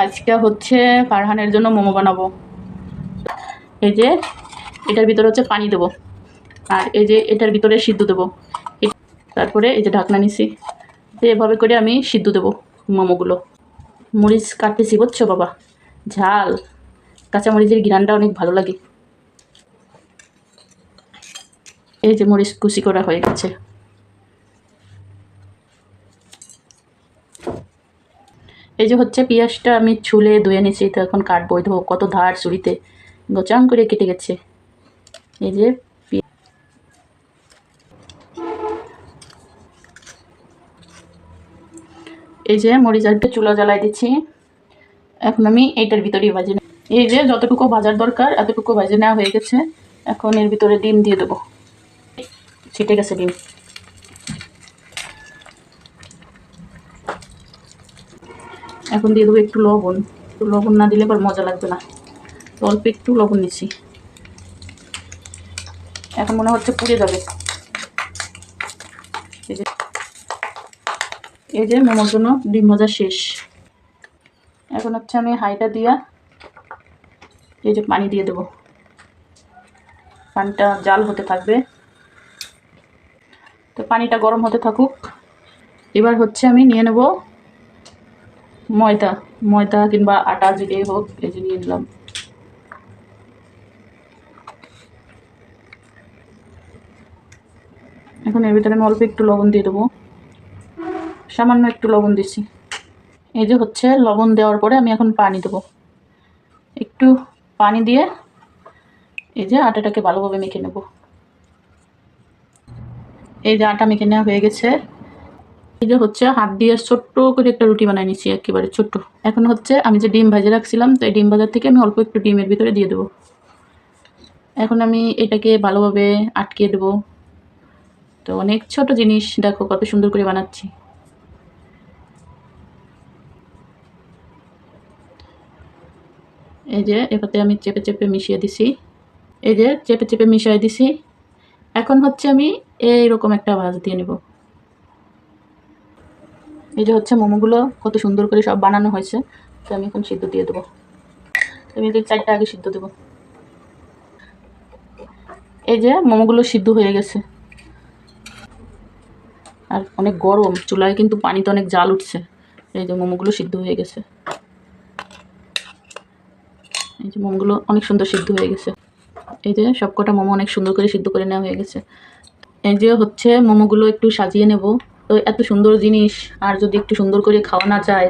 আজকে হচ্ছে ফারহানের জন্য মোমো বানাবো। এই যে এটার ভিতরে হচ্ছে পানি দেবো, আর এই যে এটার ভিতরে সিদ্ধ দেবো। তারপরে এই যে ঢাকনা নিছি, এভাবে করে আমি সিদ্ধ দেবো মোমোগুলো। মরিচ কাটতেছি, বুঝছো বাবা, ঝাল কাঁচামরিচের ঘ্রাণটা অনেক ভালো লাগে। এই যে মরিচ কুচি করা হয়ে গেছে। এই যে হচ্ছে পেঁয়াজটা আমি ছুলে ধুয়ে নিয়েছি, তো এখন কাটবো। এই দেখো কত ধার ছুরিতে গোচাং করে কেটে গেছে। এই যে মরিচ আর চুলা জ্বালাই দিচ্ছি। এখন আমি এইটার ভিতরেই ভাজি নেব। এই যে যতটুকু ভাজার দরকার এতটুকু ভাজে নেওয়া হয়ে গেছে। এখন এর ভিতরে ডিম দিয়ে দেবো। ছিটে গেছে ডিম। এখন দিয়ে দেবো একটু লবণ। একটু লবণ না দিলে আবার মজা লাগবে না, তো অল্প একটু লবণ নিচ্ছি। এখন মনে হচ্ছে পুড়ে যাবে। এই যে মোমোর জন্য ডিম ভাজা শেষ। এখন হচ্ছে আমি হাইটা দিয়া এই যে পানি দিয়ে দেবো। পানিটা জাল হতে থাকবে, তো পানিটা গরম হতে থাকুক। এবার হচ্ছে আমি নিয়ে নেব ময়দা। ময়দা কিংবা আটা যেটাই হোক, এই যে নিয়ে নিলাম। এখন এর ভিতরে আমি অল্প একটু লবণ দিয়ে দেবো, সামান্য একটু লবণ দিচ্ছি। এই যে হচ্ছে লবণ দেওয়ার পরে আমি এখন পানি দেবো। একটু পানি দিয়ে এই যে আটাটাকে ভালোভাবে মেখে নেব। এই যে আটা মেখে নেওয়া হয়ে গেছে। এই যে হচ্ছে হাত দিয়ে ছোট্ট করে একটা রুটি বানিয়ে নিচ্ছি, একেবারে ছোট্ট। এখন হচ্ছে আমি যে ডিম ভেজে রাখছিলাম, তো এই ডিম ভাজার থেকে আমি অল্প একটু ডিমের ভিতরে দিয়ে দেবো। এখন আমি এটাকে ভালোভাবে আটকে দেবো। তো অনেক ছোট জিনিস, দেখো কত সুন্দর করে বানাচ্ছি। এই যে এটাতে আমি চেপে চেপে মিশিয়ে দিছি। এই যে চেপে চেপে মিশিয়ে দিছি। এখন হচ্ছে আমি এইরকম একটা ভাঁজ দিয়ে নেব। এই যে হচ্ছে মোমোগুলো কত সুন্দর করে সব বানানো হয়েছে, তো আমি এখন সিদ্ধ দিয়ে দেবো। আমি এদের 4টা আগে সিদ্ধ দেবো। এই যে মোমোগুলো সিদ্ধ হয়ে গেছে, আর অনেক গরম চুলায়, কিন্তু পানিতে অনেক জাল উঠছে। এই যে মোমোগুলো সিদ্ধ হয়ে গেছে। এই যে মোমোগুলো অনেক সুন্দর সিদ্ধ হয়ে গেছে। এই যে সবকটা মোমো অনেক সুন্দর করে সিদ্ধ করে নেওয়া হয়ে গেছে। এই যে হচ্ছে মোমোগুলো একটু সাজিয়ে নেব। তো এত সুন্দর জিনিস আর যদি একটু সুন্দর করে খাওয়া না যায়